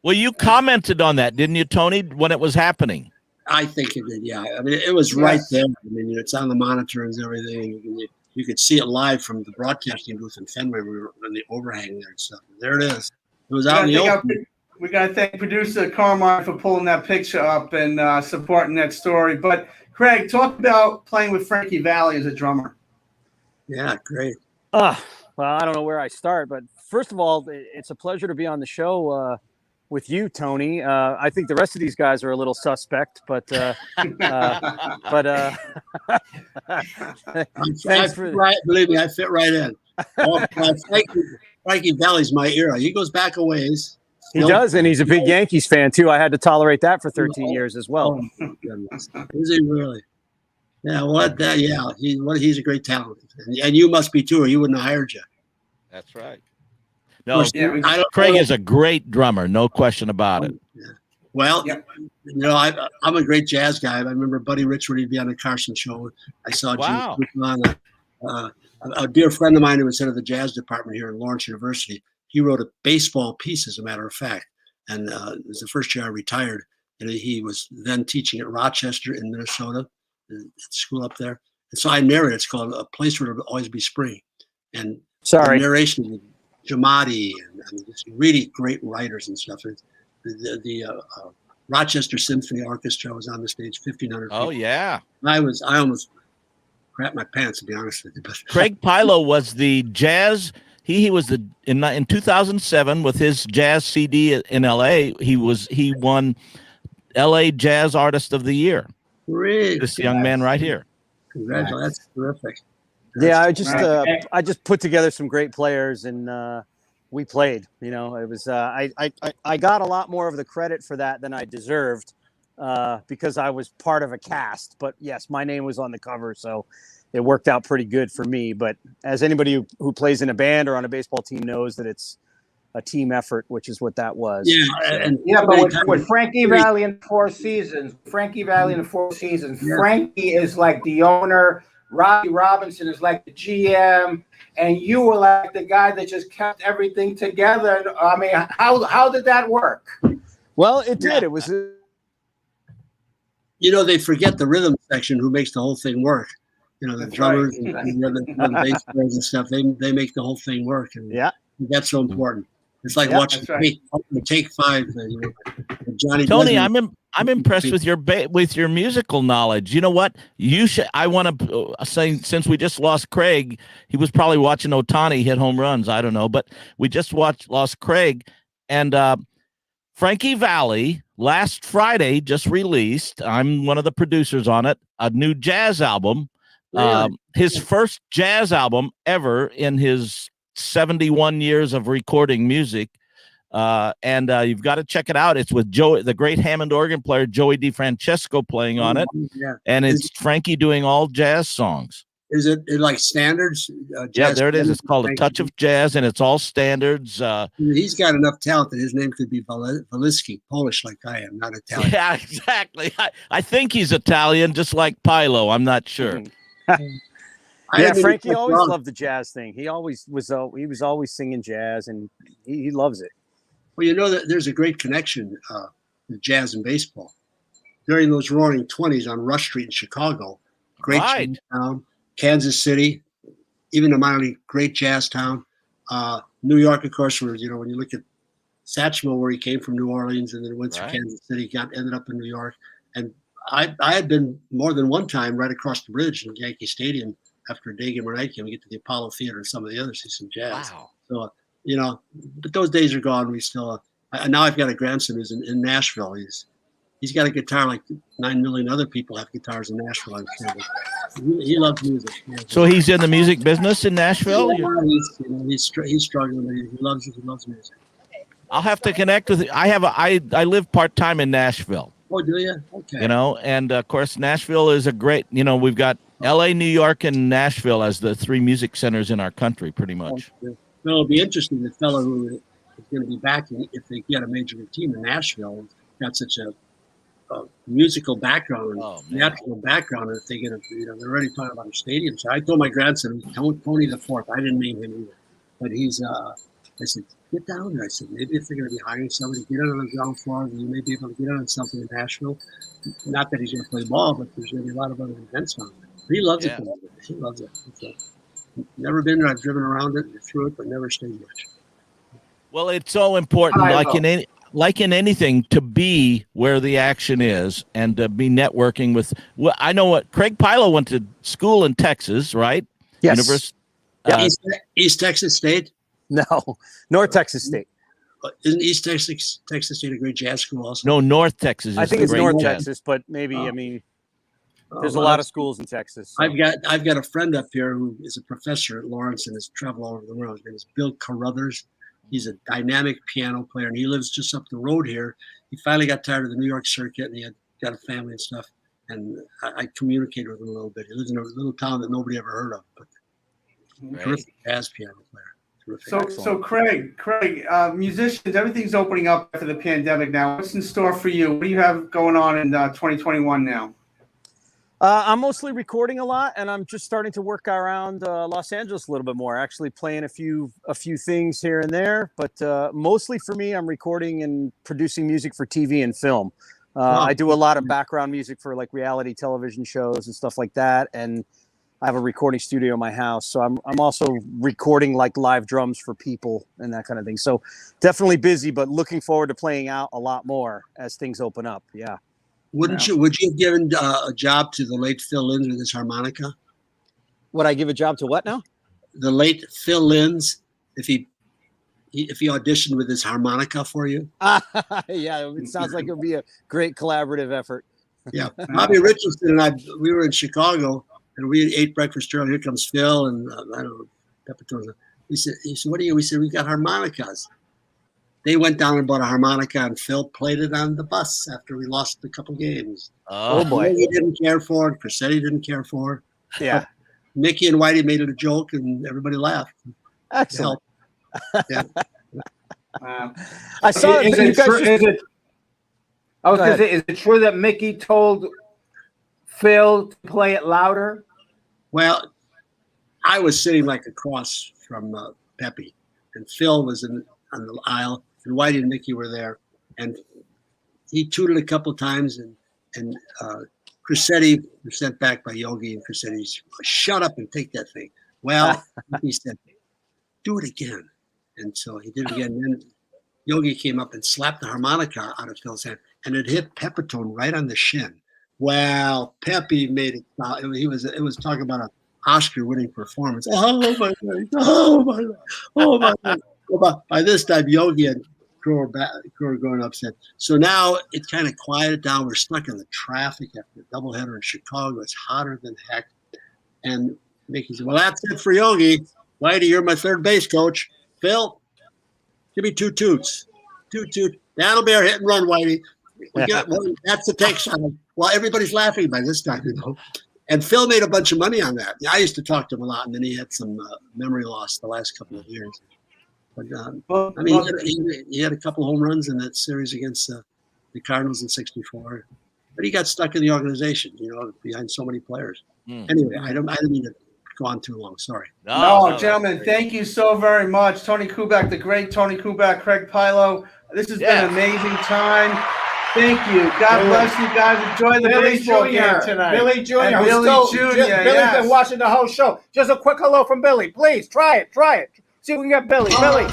Well, you commented on that, didn't you, Tony, when it was happening? I think it did, yeah. I mean, it was right there. I mean, it's on the monitor and everything. You could see it live from the broadcasting booth in Fenway. We were on the overhang there and stuff. There it is. It was out in the open. We got to thank producer Carmine for pulling that picture up and supporting that story. But, Craig, talk about playing with Frankie Valli as a drummer. Yeah, great. Well, I don't know where I start, but first of all, it's a pleasure to be on the show with you, Tony. I think the rest of these guys are a little suspect, but thanks for believe me, I fit right in. Frankie Valli's my era. He goes back a ways. He does, and he's a big Yankees fan too. I had to tolerate that for 13 years as well. Oh, my goodness. Is he really? Yeah, he's a great talent, and you must be too, or he wouldn't have hired you. That's right. No, Craig is a great drummer, no question about it. Yeah. Well, I'm a great jazz guy. I remember Buddy Richard, he'd be on the Carson show. I saw a dear friend of mine who was head of the jazz department here in Lawrence University. He wrote a baseball piece, as a matter of fact, and it was the first year I retired. And he was then teaching at Rochester in Minnesota, at school up there. And so I narrated. It's called A Place Where It'll Always Be Spring. And the narration with Giamatti and just really great writers and stuff. The Rochester Symphony Orchestra was on the stage, 1,500 people. Oh, yeah. I almost crap my pants, to be honest with you. But Craig Pilo was the jazz. He was in 2007 with his jazz CD in LA. He won LA Jazz Artist of the Year. Really? This young man right here. Congratulations. That's terrific. Yeah, I just put together some great players and we played. You know, it was I got a lot more of the credit for that than I deserved because I was part of a cast. But yes, my name was on the cover, so it worked out pretty good for me. But as anybody who plays in a band or on a baseball team knows, that it's a team effort, which is what that was. Yeah, but with Frankie Valli in the Four Seasons, Frankie is like the owner. Robbie Robinson is like the GM, and you were like the guy that just kept everything together. I mean, how did that work? Well, it did. It was. They forget the rhythm section who makes the whole thing work. The drummers and the bass players and stuff. They make the whole thing work, and that's so important. It's like watching Take Five. Johnny Tony, Desmond. I'm impressed with your musical knowledge. You know what? You should. I want to say, since we just lost Craig, he was probably watching Ohtani hit home runs. I don't know, but we just lost Craig, and Frankie Valli last Friday just released. I'm one of the producers on it. A new jazz album. Really? His first jazz album ever in his 71 years of recording music. And you've got to check it out. It's with the great Hammond organ player Joey DeFrancesco playing on it. Yeah. And it's Frankie doing all jazz songs. Is it like standards? Yeah, there it is. It's called A Touch of Jazz, and it's all standards. He's got enough talent that his name could be Valiski, Polish like I am, not Italian. Yeah, exactly. I think he's Italian, just like Pilo. I'm not sure. Yeah, Frankie always loved the jazz thing. He was always singing jazz, and he loves it. Well, that there's a great connection with jazz and baseball. During those roaring 20s on Rush Street in Chicago, great town, Kansas City, even a minor league, great jazz town. New York, of course, where when you look at Satchmo, where he came from New Orleans and then went through Kansas City, ended up in New York. And I had been more than one time right across the bridge in Yankee Stadium after a day game or night game. We get to the Apollo Theater and some of the others, see some jazz. Wow. So, but those days are gone. We still, now I've got a grandson who's in Nashville. He's got a guitar like 9 million other people have guitars in Nashville. I'm sure. He loves music. So he's in the music business in Nashville? He's struggling, but he loves music. I'll have to connect with you. I live part-time in Nashville. Oh, do you? Okay. And of course, Nashville is a great, we've got LA, New York, and Nashville as the three music centers in our country, pretty much. Well, it'll be interesting. The fellow who is going to be back if they get a major league team in Nashville, got such a musical background, natural background. If they get they're already talking about a stadium. So I told my grandson, Tony the Fourth. I didn't name him either, but he's. I said, get down there. I said, maybe if they're going to be hiring somebody, get on the ground floor, and you may be able to get on something in Nashville. Not that he's going to play ball, but there's going to be a lot of other events on it. He loves it. He loves it. Never been there. I've driven around it, through it, but never stayed much. Well, it's so important, like in anything, to be where the action is and to be networking with. Well, I know what Craig Pilo went to school in Texas, right? Yes. University. East Texas State. No, North Texas State. Isn't East Texas State a great jazz school also? No, North Texas. I think it's North Texas, but maybe there's a lot of schools in Texas. So. I've got a friend up here who is a professor at Lawrence and has traveled all over the world. His name is Bill Carruthers. He's a dynamic piano player, and he lives just up the road here. He finally got tired of the New York circuit, and he had got a family and stuff. And I communicated with him a little bit. He lives in a little town that nobody ever heard of, but terrific jazz piano player. So Craig, musicians, everything's opening up after the pandemic now. What's in store for you? What do you have going on in 2021 now? I'm mostly recording a lot, and I'm just starting to work around Los Angeles a little bit more. Actually, playing a few things here and there, but mostly for me, I'm recording and producing music for TV and film. I do a lot of background music for like reality television shows and stuff like that, and I have a recording studio in my house, so I'm also recording like live drums for people and that kind of thing. So definitely busy, but looking forward to playing out a lot more as things open up. Yeah. Would you have given a job to the late Phil Linz with his harmonica? Would I give a job to what now? The late Phil Linz, if he auditioned with his harmonica for you? Yeah, it sounds like it would be a great collaborative effort. Yeah, Bobby Richardson and I, we were in Chicago. And we ate breakfast early. Here comes Phil, and I don't know, Pepitone. He said, what do you? We said, we got harmonicas. They went down and bought a harmonica, and Phil played it on the bus after we lost a couple games. Oh boy! He didn't care for it. Cressetti didn't care for it. Yeah. Mickey and Whitey made it a joke, and everybody laughed. Excellent. Yeah. I saw Is you it guys true? just- Is it? I was Go going to ahead. say, is it true that Mickey told Phil to play it louder? Well, I was sitting like across from Pepe, and Phil was on the aisle, and Whitey and Mickey were there, and he tooted a couple times, and Crissetti was sent back by Yogi, and Crissetti said, "Shut up and take that thing." Well, he said, "Do it again," and so he did it again. And then Yogi came up and slapped the harmonica out of Phil's hand, and it hit Pepitone right on the shin. Well, Pepe made it. It was talking about an Oscar-winning performance. Oh my God! Oh my God! Oh my God! Well, by this time, Yogi and Crow were going upset. So now it kind of quieted down. We're stuck in the traffic after a doubleheader in Chicago. It's hotter than heck. And Mickey said, "Well, that's it for Yogi. Whitey, you're my third base coach. Phil, give me 2 toots. 2 toots. That'll be our hit and run, Whitey. That's the take shot." Well, everybody's laughing by this time, you know. And Phil made a bunch of money on that. I used to talk to him a lot, and then he had some memory loss the last couple of years. But I mean, he had a couple home runs in that series against the Cardinals in '64. But he got stuck in the organization, you know, behind so many players. Anyway, I didn't mean to go on too long. Sorry. No, gentlemen, thank you so very much. Tony Kubak, the great Tony Kubak, Craig Pilo. This has been an amazing time. Thank you. God bless you guys. Enjoy the Billy baseball Jr. game tonight. Billy Jr. And who's Billy still- Jr. Billy's yes. been watching the whole show. Just a quick hello from Billy. Please try it. See if we can get Billy. Billy.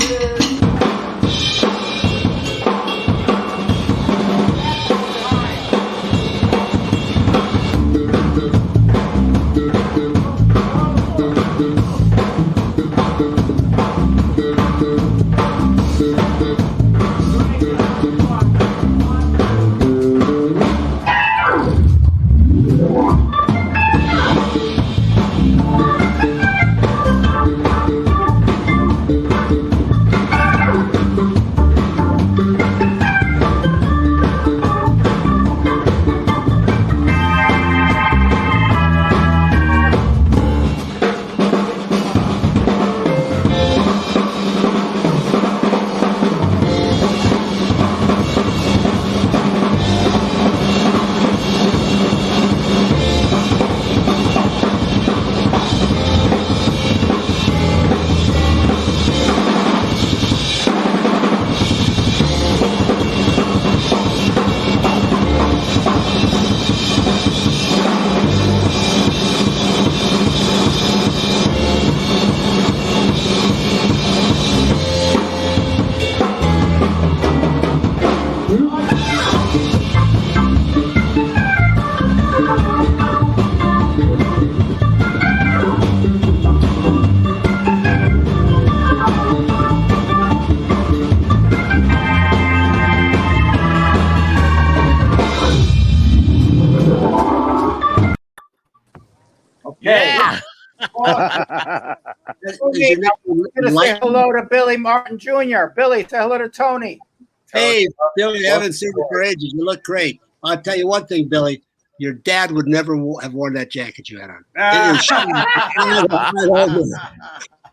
Yeah. I'm gonna say hello to Billy Martin Jr. Billy, say hello to Tony. Hey, Billy, I haven't seen you for ages. You look great. I'll tell you one thing, Billy. Your dad would never have worn that jacket you had on.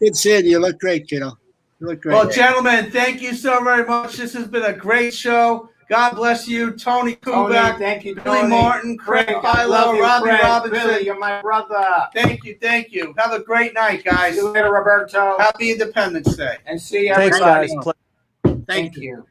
Good seeing you. You look great, kiddo. You look great. Well, gentlemen, thank you so very much. This has been a great show. God bless you, Tony Kubak, thank you, Billy Tony. Martin, Craig I love Pilo, you, Robbie Craig. Robinson. Billy, you're my brother. Thank you. Have a great night, guys. See you later, Roberto. Happy Independence Day. And see Thanks, everybody. guys. Thank you.